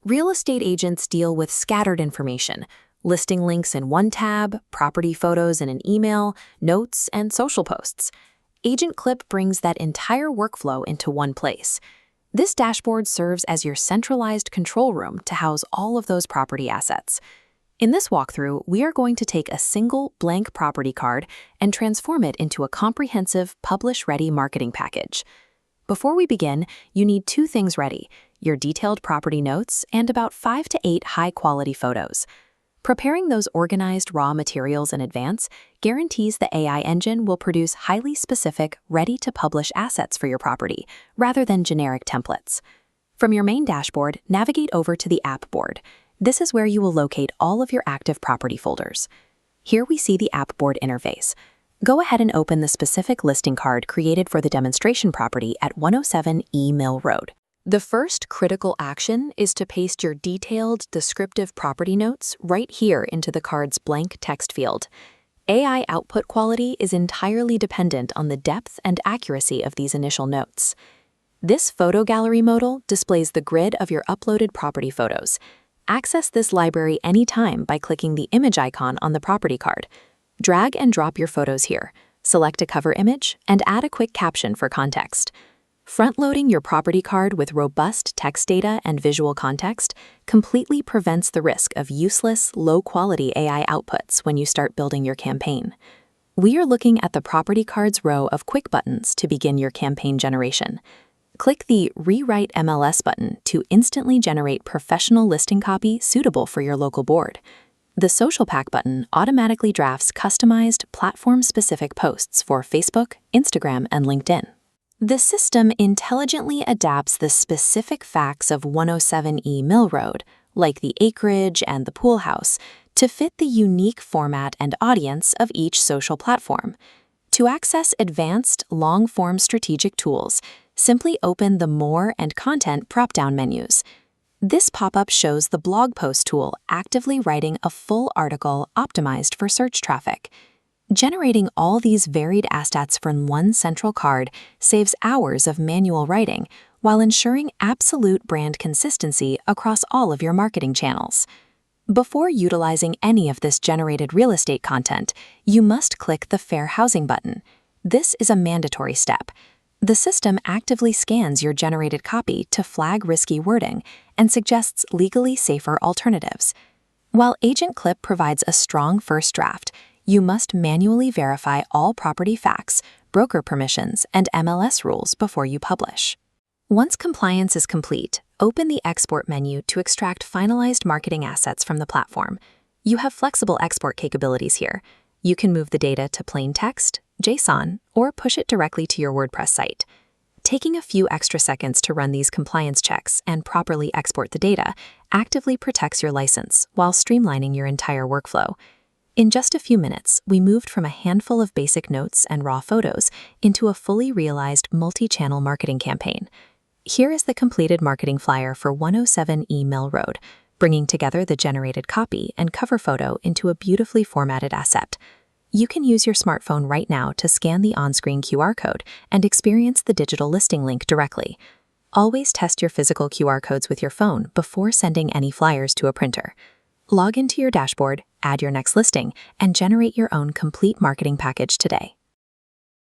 Real estate agents deal with scattered information, listing links in one tab, property photos in an email, notes, and social posts. AgentClip brings that entire workflow into one place. This dashboard serves as your centralized control room to house all of those property assets. In this walkthrough, we are going to take a single blank property card and transform it into a comprehensive publish-ready marketing package. Before we begin, you need two things ready: your detailed property notes and about 5 to 8 high-quality photos. Preparing those organized raw materials in advance guarantees the AI engine will produce highly specific, ready-to-publish assets for your property, rather than generic templates. From your main dashboard, navigate over to the app board. This is where you will locate all of your active property folders. Here we see the app board interface. Go ahead and open the specific listing card created for the demonstration property at 107 E Mill Road. The first critical action is to paste your detailed, descriptive property notes right here into the card's blank text field. AI output quality is entirely dependent on the depth and accuracy of these initial notes. This photo gallery modal displays the grid of your uploaded property photos. Access this library anytime by clicking the image icon on the property card. Drag and drop your photos here, select a cover image, and add a quick caption for context. Front-loading your property card with robust text data and visual context completely prevents the risk of useless, low-quality AI outputs when you start building your campaign. We are looking at the property card's row of quick buttons to begin your campaign generation. Click the Rewrite MLS button to instantly generate professional listing copy suitable for your local board. The Social Pack button automatically drafts customized, platform-specific posts for Facebook, Instagram, and LinkedIn. The system intelligently adapts the specific facts of 107 E Mill Road, like the acreage and the pool house, to fit the unique format and audience of each social platform. To access advanced, long-form strategic tools, simply open the More and Content drop-down menus. This pop-up shows the blog post tool actively writing a full article optimized for search traffic. Generating all these varied assets from one central card saves hours of manual writing while ensuring absolute brand consistency across all of your marketing channels. Before utilizing any of this generated real estate content, you must click the Fair Housing button. This is a mandatory step. The system actively scans your generated copy to flag risky wording and suggests legally safer alternatives. While AgentClip provides a strong first draft, you must manually verify all property facts, broker permissions, and MLS rules before you publish. Once compliance is complete, open the Export menu to extract finalized marketing assets from the platform. You have flexible export capabilities here. You can move the data to plain text, JSON, or push it directly to your WordPress site. Taking a few extra seconds to run these compliance checks and properly export the data actively protects your license while streamlining your entire workflow. In just a few minutes, we moved from a handful of basic notes and raw photos into a fully realized multi-channel marketing campaign. Here is the completed marketing flyer for 107 E Mill Road, bringing together the generated copy and cover photo into a beautifully formatted asset. You can use your smartphone right now to scan the on-screen QR code and experience the digital listing link directly. Always test your physical QR codes with your phone before sending any flyers to a printer. Log into your dashboard, add your next listing, and generate your own complete marketing package today.